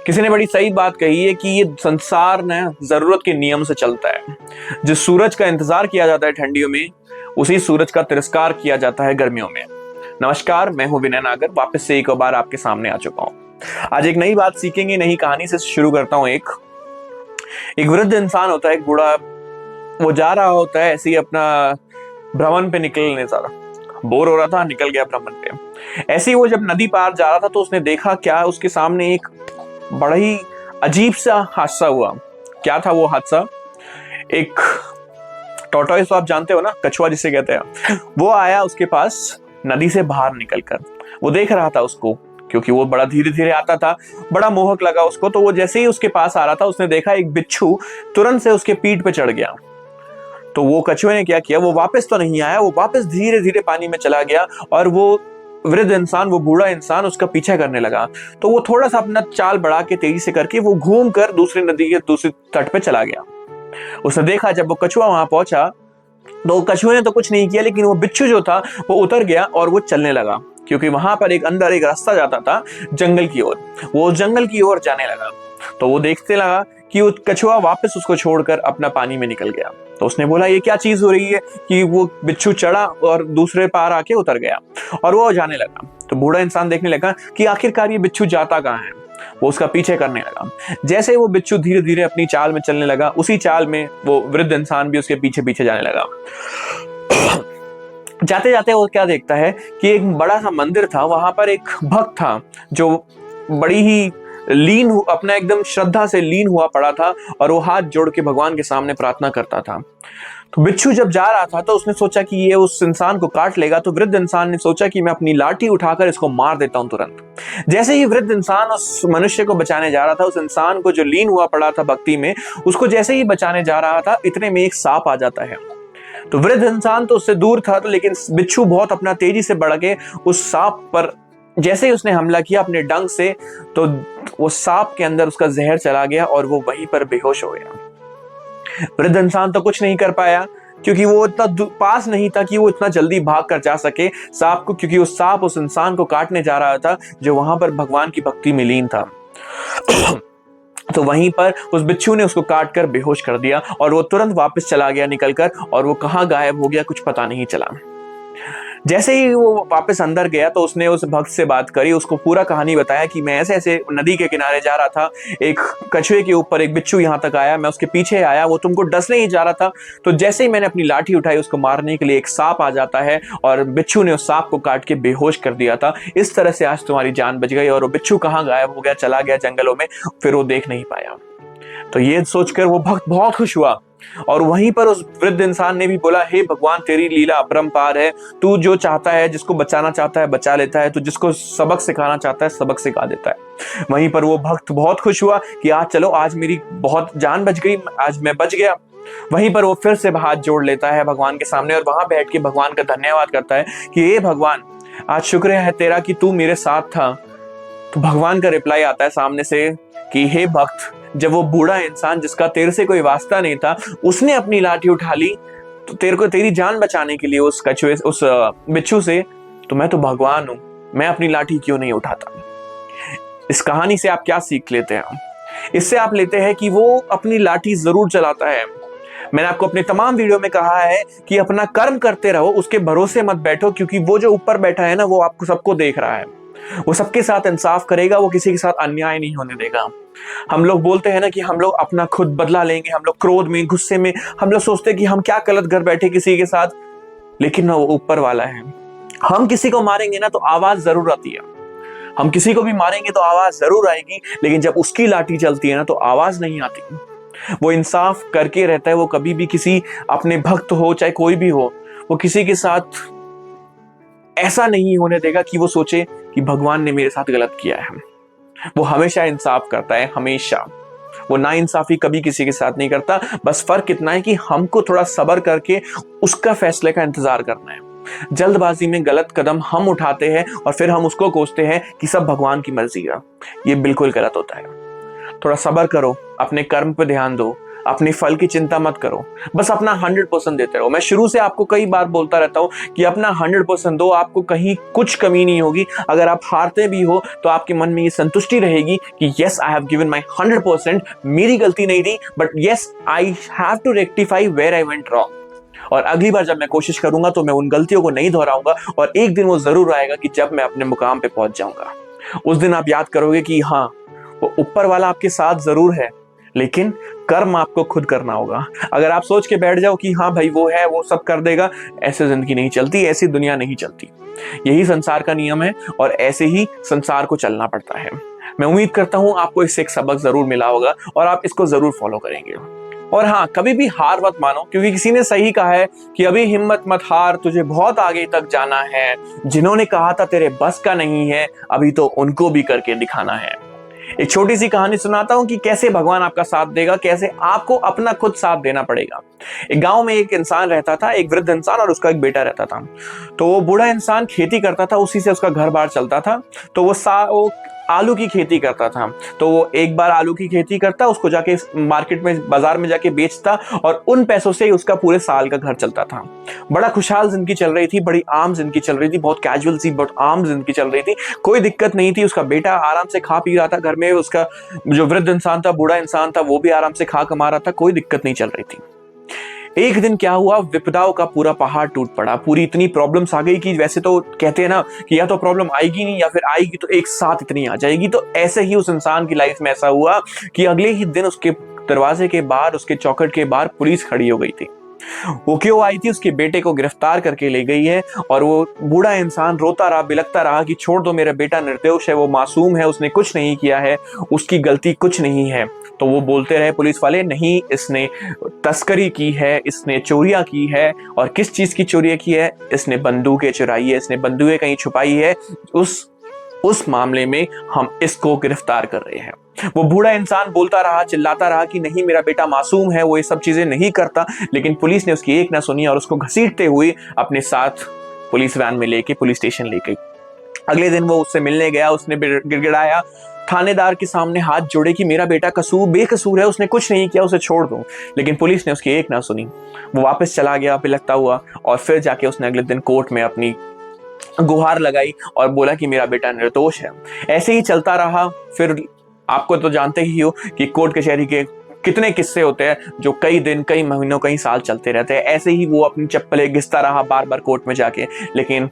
किसी ने बड़ी सही बात कही है कि ये संसार ना जरूरत के नियम से चलता है। जिस सूरज का इंतजार किया जाता है ठंडियों में, उसी सूरज का तिरस्कार किया जाता है गर्मियों में। नमस्कार, मैं हूं विनय नागर, वापस से एक बार आपके सामने आ चुका हूं। आज एक नई बात सीखेंगे, नई कहानी से शुरू करता हूं। एक वृद्ध इंसान होता है, एक बूढ़ा। वो जा रहा होता है ऐसे ही अपना भ्रमण पे निकलने जा रहा, बोर हो रहा था, निकल गया भ्रमण पे। ऐसे ही वो जब नदी पार जा रहा था तो उसने देखा क्या, उसके सामने एक बड़ा ही अजीब सा हादसा हुआ। क्या था वो हादसा? एक टॉर्टोइस, आप जानते हो ना, कछुआ जिसे कहते हैं, वो आया उसके पास नदी से बाहर निकलकर। वो देख रहा था उसको, क्योंकि वो बड़ा धीरे धीरे आता था, बड़ा मोहक लगा उसको। तो वो जैसे ही उसके पास आ रहा था, उसने देखा एक बिच्छू तुरंत से उसके पीठ पे चढ़ गया। तो वो कछुए ने क्या किया, वो वापस तो नहीं आया, वो वापस धीरे धीरे पानी में चला गया और वो वृद्ध इंसान, वो बूढ़ा इंसान उसका पीछा करने लगा। तो वो थोड़ा सा अपना चाल बढ़ा के तेजी से करके वो घूम कर दूसरी नदी के दूसरी तट पे चला गया। उसने देखा जब वो कछुआ वहां पहुंचा तो कछुए ने तो कुछ नहीं किया, लेकिन वो बिच्छू जो था वो उतर गया और वो चलने लगा, क्योंकि वहां पर एक अंदर एक रास्ता जाता था जंगल की ओर। वो जंगल की ओर जाने लगा। तो वो देखते लगा कि वो कछुआ वापस उसको छोड़कर अपना पानी में निकल गया। तो उसने बोला ये क्या चीज हो रही है कि वो बिच्छू चढ़ा और दूसरे पार आके उतर गया, और वो जाने लगा। तो बूढ़ा इंसान देखने लगा कि आखिरकार ये बिच्छू जाता कहाँ है। वो उसका पीछे करने लगा। जैसे ही वो बिच्छू धीरे धीरे अपनी चाल में चलने लगा, उसी चाल में वो वृद्ध इंसान भी उसके पीछे पीछे जाने लगा। जाते जाते वो क्या देखता है कि एक बड़ा सा मंदिर था। वहां पर एक भक्त था जो बड़ी ही अपना एकदम श्रद्धा से लीन हुआ पड़ा था, और वो हाथ जोड़ के भगवान के सामने प्रार्थना करता था। तो बिच्छू जब जा रहा था तो उसने सोचा कि ये उस इंसान को काट लेगा। तो वृद्ध इंसान ने सोचा कि मैं अपनी लाठी उठाकर इसको मार देता हूं तुरंत। जैसे ही वृद्ध इंसान उस मनुष्य को बचाने जा रहा था, उस इंसान को जो लीन हुआ पड़ा था भक्ति में, उसको जैसे ही बचाने जा रहा था, इतने में एक सांप आ जाता है। तो वृद्ध इंसान तो उससे दूर था, तो लेकिन बिच्छू बहुत अपना तेजी से बढ़ के उस सांप पर जैसे ही उसने हमला किया अपने डंक से, तो वो सांप के अंदर उसका जहर चला गया और वो वहीं पर बेहोश हो गया। वृद्ध इंसान तो कुछ नहीं कर पाया, क्योंकि वो इतना पास नहीं था कि वो इतना जल्दी भाग कर जा सके सांप को, क्योंकि उस सांप उस इंसान को काटने जा रहा था जो वहां पर भगवान की भक्ति में लीन था। तो वहीं पर उस बिच्छू ने उसको काट कर बेहोश कर दिया और वो तुरंत वापस चला गया निकलकर, और वो कहाँ गायब हो गया कुछ पता नहीं चला। जैसे ही वो वापस अंदर गया तो उसने उस भक्त से बात करी, उसको पूरा कहानी बताया कि मैं ऐसे ऐसे नदी के किनारे जा रहा था, एक कछुए के ऊपर एक बिच्छू यहाँ तक आया, मैं उसके पीछे आया, वो तुमको डसने ही जा रहा था। तो जैसे ही मैंने अपनी लाठी उठाई उसको मारने के लिए, एक सांप आ जाता है और बिच्छू ने उस सांप को काट के बेहोश कर दिया था। इस तरह से आज तुम्हारी जान बच गई। और वो बिच्छू कहाँ गायब हो गया, चला गया जंगलों में, फिर वो देख नहीं पाया। तो ये सोचकर वो भक्त बहुत खुश हुआ, और वहीं पर उस वृद्ध इंसान ने भी बोला, हे भगवान, तेरी लीला अपरंपार है। तू जो चाहता है, जिसको बचाना चाहता है बचा लेता है, तू जिसको सबक सिखाना चाहता है सबक सिखा देता है। वहीं पर वो भक्त बहुत खुश हुआ कि आज चलो, आज मेरी बहुत जान बच गई, आज मैं बच गया। वहीं पर वो फिर से हाथ जोड़ लेता है भगवान के सामने और वहां बैठ के भगवान का धन्यवाद करता है कि हे भगवान, आज शुक्र है तेरा कि तू मेरे साथ था। तो भगवान का रिप्लाई आता है सामने से कि हे भक्त, जब वो बूढ़ा इंसान जिसका तेरे से कोई वास्ता नहीं था, उसने अपनी लाठी उठा ली तो तेरे को तेरी जान बचाने के लिए उस कछुए, उस बिच्छू से, तो मैं तो भगवान हूं, मैं अपनी लाठी क्यों नहीं उठाता। इस कहानी से आप क्या सीख लेते हैं? इससे आप लेते हैं कि वो अपनी लाठी जरूर चलाता है। मैंने आपको अपने तमाम वीडियो में कहा है कि अपना कर्म करते रहो, उसके भरोसे मत बैठो, क्योंकि वो जो ऊपर बैठा है ना, वो आपको सबको देख रहा है। वो सबके साथ इंसाफ करेगा, वो किसी के साथ अन्याय नहीं होने देगा। हम लोग बोलते हैं ना कि हम लोग अपना खुद बदला लेंगे, हम लोग क्रोध में, गुस्से में, हम लोग सोचते हैं कि हम क्या गलत घर बैठे किसी के साथ, लेकिन ना वो ऊपर वाला है। हम किसी को मारेंगे ना तो आवाज जरूर आती है, हम किसी को भी मारेंगे तो आवाज जरूर आएगी, लेकिन जब उसकी लाठी चलती है ना तो आवाज नहीं आती। वो इंसाफ करके रहता है। वो कभी भी किसी अपने भक्त हो चाहे कोई भी हो, वो किसी के साथ ऐसा नहीं होने देगा कि वो सोचे कि भगवान ने मेरे साथ गलत किया है। वो हमेशा इंसाफ करता है, हमेशा। वो नाइंसाफी कभी किसी के साथ नहीं करता। बस फर्क इतना है कि हमको थोड़ा सब्र करके उसका फैसले का इंतजार करना है। जल्दबाजी में गलत कदम हम उठाते हैं और फिर हम उसको कोसते हैं कि सब भगवान की मर्जी का। ये बिल्कुल गलत होता है। थोड़ा सब्र करो, अपने कर्म पे ध्यान दो, अपने फल की चिंता मत करो, बस अपना 100% देते रहो। मैं शुरू से आपको कई बार बोलता रहता हूं कि अपना 100% दो, आपको कहीं कुछ कमी नहीं होगी। अगर आप हारते भी हो तो आपके मन में ये संतुष्टि रहेगी कि yes I have given my 100%, मेरी गलती नहीं थी, but yes I have to rectify where I went wrong. और अगली बार जब मैं कोशिश करूंगा तो मैं उन गलतियों को नहीं दोहराऊंगा, और एक दिन वो जरूर आएगा कि जब मैं अपने मुकाम पे पहुंच जाऊंगा। उस दिन आप याद करोगे कि हाँ, वो ऊपर वाला आपके साथ जरूर है, लेकिन कर्म आपको खुद करना होगा। अगर आप सोच के बैठ जाओ कि हाँ भाई वो है, वो सब कर देगा, ऐसे जिंदगी नहीं चलती, ऐसी दुनिया नहीं चलती। यही संसार का नियम है और ऐसे ही संसार को चलना पड़ता है। मैं उम्मीद करता हूं आपको इससे एक सबक जरूर मिला होगा और आप इसको जरूर फॉलो करेंगे। और हाँ, कभी भी हार मत मानो, क्योंकि किसी ने सही कहा है कि अभी हिम्मत मत हार, तुझे बहुत आगे तक जाना है। जिन्होंने कहा था तेरे बस का नहीं है, अभी तो उनको भी करके दिखाना है। एक छोटी सी कहानी सुनाता हूं कि कैसे भगवान आपका साथ देगा, कैसे आपको अपना खुद साथ देना पड़ेगा। एक गांव में एक इंसान रहता था, एक वृद्ध इंसान, और उसका एक बेटा रहता था। तो वो बूढ़ा इंसान खेती करता था, उसी से उसका घर बार चलता था। तो वो आलू की खेती करता था। तो वो एक बार आलू की खेती करता, उसको जाके मार्केट में, बाजार में जाके बेचता, और उन पैसों से ही उसका पूरे साल का घर चलता था। बड़ा खुशहाल जिंदगी चल रही थी, बड़ी आम जिंदगी चल रही थी, बहुत कैजुअल सी बट आम जिंदगी चल रही थी। कोई दिक्कत नहीं थी। उसका बेटा आराम से खा पी रहा था घर में, उसका जो वृद्ध इंसान था, बूढ़ा इंसान था, वो भी आराम से खा कमा रहा था, कोई दिक्कत नहीं चल रही थी। एक दिन क्या हुआ, विपदाओं का पूरा पहाड़ टूट पड़ा। पूरी इतनी प्रॉब्लम्स आ गई कि वैसे तो कहते हैं ना कि या तो प्रॉब्लम आएगी नहीं, या फिर आएगी तो एक साथ इतनी आ जाएगी। तो ऐसे ही उस इंसान की लाइफ में ऐसा हुआ कि अगले ही दिन उसके दरवाजे के बाहर, उसके चौखट के बाहर पुलिस खड़ी हो गई थी। वो क्यों आई थी? उसके बेटे को गिरफ्तार करके ले गई है। और वो बूढ़ा इंसान रोता रहा, बिलखता रहा कि छोड़ दो, मेरा बेटा निर्दोष है, वो मासूम है, उसने कुछ नहीं किया है, उसकी गलती कुछ नहीं है। तो वो बोलते रहे पुलिस वाले, नहीं, इसने तस्करी की है, इसने चोरियां की है। और किस चीज की चोरी की है? इसने बंदूकें चुराई है, इसने बंदूकें कहीं छुपाई है। उस मामले में हम इसको गिरफ्तार कर रहे हैं। वो बूढ़ा इंसान बोलता रहा, चिल्लाता रहा कि नहीं, मेरा बेटा मासूम है, वो ये सब चीजें नहीं करता। लेकिन पुलिस ने उसकी एक ना सुनी और उसको घसीटते हुए अपने साथ पुलिस वैन में लेके पुलिस स्टेशन ले गई। अगले दिन वो उससे मिलने गया, उसने गिड़गिड़ाया, थानेदार के सामने हाथ जोड़े कि मेरा बेटा बेकसूर है, उसने कुछ नहीं किया, उसे छोड़ दो। लेकिन पुलिस ने उसकी एक ना सुनी। वो वापस चला गया बिलखता हुआ, और फिर जाके उसने अगले दिन कोर्ट में अपनी गुहार लगाई और बोला कि मेरा बेटा निर्दोष है। ऐसे ही चलता रहा। फिर आपको तो जानते ही हो कि कोर्ट कचहरी के कितने किस्से होते हैं जो कई दिन, कई महीनों, कई साल चलते रहते हैं। ऐसे ही वो अपनी चप्पलें घिसता रहा बार बार कोर्ट में जाके, लेकिन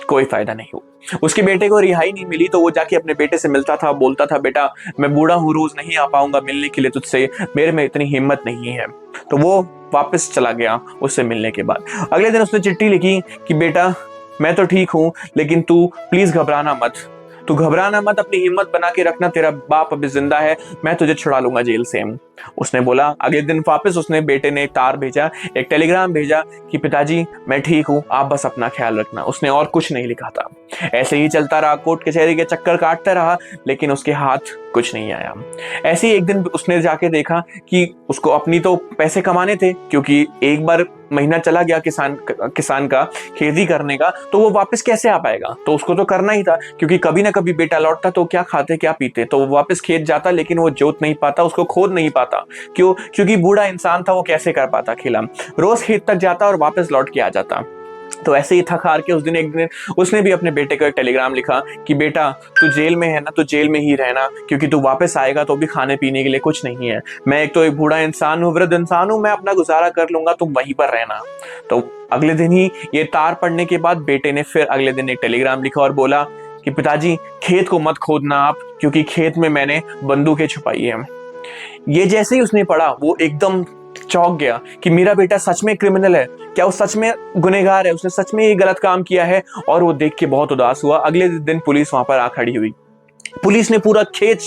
कोई फायदा नहीं हुआ। उसके बेटे को रिहाई नहीं मिली। तो वो जाके अपने बेटे से मिलता था, बोलता था, बेटा मैं बूढ़ा हूँ, रोज नहीं आ पाऊंगा मिलने के लिए तुझसे, मेरे में इतनी हिम्मत नहीं है। तो वो वापस चला गया उससे मिलने के बाद। अगले दिन उसने चिट्ठी लिखी कि बेटा मैं तो ठीक हूं, लेकिन तू प्लीज घबराना मत, तू घबराना मत, अपनी हिम्मत बना के रखना, तेरा बाप अभी जिंदा है, मैं तुझे छुड़ा लूंगा जेल से। उसने बोला। अगले दिन वापस उसने बेटे ने एक तार भेजा, एक टेलीग्राम भेजा कि पिताजी मैं ठीक हूं, आप बस अपना ख्याल रखना। उसने और कुछ नहीं लिखा था। ऐसे ही चलता रहा, कोर्ट कचहरी के चक्कर काटता रहा, लेकिन उसके हाथ कुछ नहीं आया। ऐसे ही एक दिन उसने जाके देखा कि उसको अपनी तो पैसे कमाने थे, क्योंकि एक बार महीना चला गया किसान का खेती करने का, तो वो वापस कैसे आ पाएगा? तो उसको तो करना ही था, क्योंकि कभी ना कभी बेटा लौटता तो क्या खाते क्या पीते। तो वो वापस खेत जाता, लेकिन वो जोत नहीं पाता, उसको खोद नहीं पाता। क्यों? क्योंकि बूढ़ा इंसान था, वो कैसे कर पाता खेला। रोज खेत तक जाता और वापस लौट के आ जाता। तो ऐसे ही थक हार के उस दिन एक दिन उसने भी अपने बेटे को एक टेलीग्राम लिखा कि बेटा तू जेल में है ना, तो जेल में ही रहना, क्योंकि तू वापस आएगा तो भी खाने पीने के लिए कुछ नहीं है। मैं एक तो एक बूढ़ा इंसान हूँ, वृद्ध इंसान हूँ, मैं अपना गुजारा कर लूंगा, तुम वहीं पर रहना। तो अगले दिन ही ये तार पड़ने के बाद बेटे ने फिर अगले दिन एक टेलीग्राम लिखा और बोला कि पिताजी खेत को मत खोदना आप, क्योंकि खेत में मैंने बंदूकें छुपाई है। ये जैसे ही उसने पढ़ा, वो एकदम चौंक गया कि मेरा बेटा सच में क्रिमिनल है क्या, वो सच में गुनहगार है, उसने सच में ये गलत काम किया है। और वो देख के बहुत उदास हुआ। अगले दिन पुलिस वहां पर आ खड़ी हुई। पुलिस ने पूरा खेत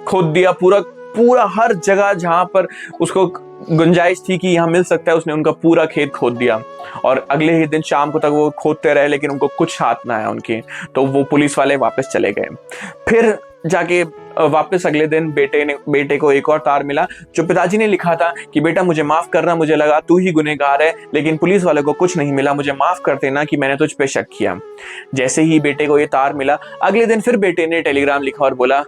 खोद दिया, पूरा हर जगह जहां पर उसको गुंजाइश थी कि यहाँ मिल सकता है, उसने उनका पूरा खेत खोद दिया। और अगले ही दिन शाम को तक वो खोदते रहे, लेकिन उनको कुछ हाथ ना आया उनके। तो वो पुलिस वाले वापस चले गए। फिर जाके वापस अगले दिन बेटे को एक और तार मिला जो पिताजी ने लिखा था कि बेटा मुझे माफ करना, मुझे लगा तू ही गुनहगार है, लेकिन पुलिस वाले को कुछ नहीं मिला, मुझे माफ कर देना कि मैंने तुझ पे शक किया। जैसे ही बेटे को ये तार मिला, अगले दिन फिर बेटे ने टेलीग्राम लिखा और बोला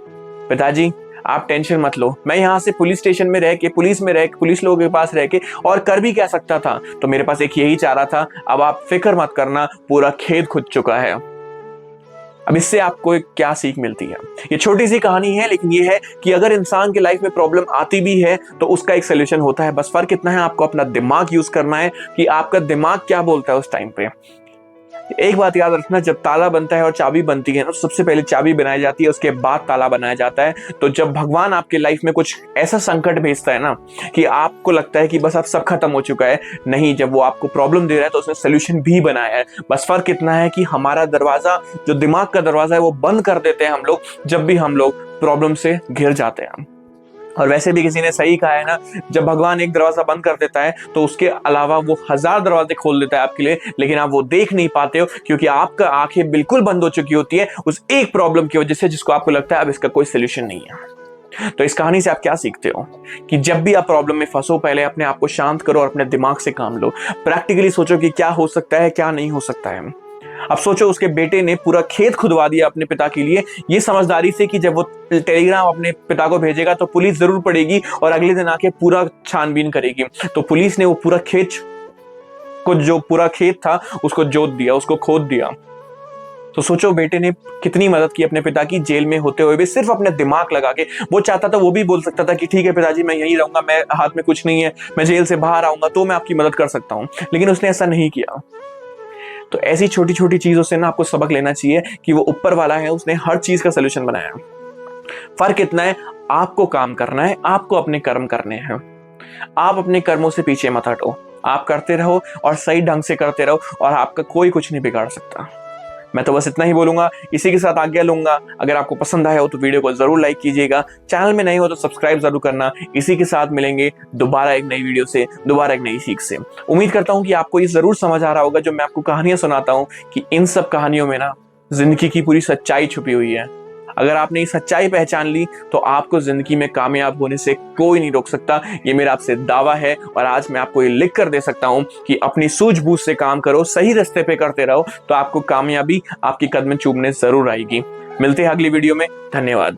पिताजी आप टेंशन मत लो, मैं यहाँ से पुलिस स्टेशन में रह के, पुलिस लोगों के पास रह के और कर भी क्या सकता था, तो मेरे पास एक यही चारा था। अब आप फिक्र मत करना, पूरा खेत खुद चुका है। अब इससे आपको एक क्या सीख मिलती है? ये छोटी सी कहानी है, लेकिन ये है कि अगर इंसान के लाइफ में प्रॉब्लम आती भी है तो उसका एक सोल्यूशन होता है। बस फर्क इतना है, आपको अपना दिमाग यूज करना है कि आपका दिमाग क्या बोलता है उस टाइम पे। एक बात याद रखना, जब ताला बनता है और चाबी बनती है ना, तो सबसे पहले चाबी बनाई जाती है, उसके बाद ताला बनाया जाता है। तो जब भगवान आपके लाइफ में कुछ ऐसा संकट भेजता है ना कि आपको लगता है कि बस अब सब खत्म हो चुका है, नहीं, जब वो आपको प्रॉब्लम दे रहा है तो उसने सोल्यूशन भी बनाया है। बस फर्क इतना है कि हमारा दरवाजा, जो दिमाग का दरवाजा है, वो बंद कर देते हैं हम लोग जब भी हम लोग प्रॉब्लम से घिर जाते हैं। और वैसे भी किसी ने सही कहा है ना, जब भगवान एक दरवाजा बंद कर देता है तो उसके अलावा वो 1000 दरवाजे खोल देता है आपके लिए, लेकिन आप वो देख नहीं पाते हो क्योंकि आपका आंखें बिल्कुल बंद हो चुकी होती है उस एक प्रॉब्लम की वजह से, जिसको आपको लगता है अब इसका कोई सोल्यूशन नहीं है। तो इस कहानी से आप क्या सीखते हो कि जब भी आप प्रॉब्लम में फंसो, पहले अपने आप को शांत करो और अपने दिमाग से काम लो। प्रैक्टिकली सोचो कि क्या हो सकता है, क्या नहीं हो सकता है। अब सोचो, उसके बेटे ने पूरा खेत खुदवा दिया अपने पिता के लिए, ये समझदारी से कि जब वो टेलीग्राम अपने पिता को भेजेगा तो पुलिस जरूर पड़ेगी और अगले दिन आके पूरा छानबीन करेगी। तो पुलिस ने वो पूरा खेत था उसको जोत दिया, उसको खोद दिया। तो सोचो, बेटे ने कितनी मदद की अपने पिता की, जेल में होते हुए भी सिर्फ अपने दिमाग लगा के। वो चाहता था, वो भी बोल सकता था कि ठीक है पिताजी, मैं यहीं रहूंगा, मैं हाथ में कुछ नहीं है, मैं जेल से बाहर आऊंगा तो मैं आपकी मदद कर सकता हूं, लेकिन उसने ऐसा नहीं किया। तो ऐसी छोटी छोटी चीजों से ना आपको सबक लेना चाहिए कि वो ऊपर वाला है, उसने हर चीज का सोल्यूशन बनाया। फर्क इतना है, आपको काम करना है, आपको अपने कर्म करने हैं। आप अपने कर्मों से पीछे मत हटो, आप करते रहो और सही ढंग से करते रहो और आपका कोई कुछ नहीं बिगाड़ सकता। मैं तो बस इतना ही बोलूंगा, इसी के साथ आज्ञा लूंगा। अगर आपको पसंद आया हो तो वीडियो को जरूर लाइक कीजिएगा, चैनल में नए हो तो सब्सक्राइब जरूर करना। इसी के साथ मिलेंगे दोबारा एक नई वीडियो से, दोबारा एक नई सीख से। उम्मीद करता हूं कि आपको ये जरूर समझ आ रहा होगा जो मैं आपको कहानियां सुनाता हूं, कि इन सब कहानियों में ना जिंदगी की पूरी सच्चाई छुपी हुई है। अगर आपने ये सच्चाई पहचान ली तो आपको जिंदगी में कामयाब होने से कोई नहीं रोक सकता, ये मेरा आपसे दावा है। और आज मैं आपको ये लिख कर दे सकता हूं कि अपनी सूझबूझ से काम करो, सही रास्ते पे करते रहो, तो आपको कामयाबी आपकी कदम चूमने जरूर आएगी। मिलते हैं अगली वीडियो में, धन्यवाद।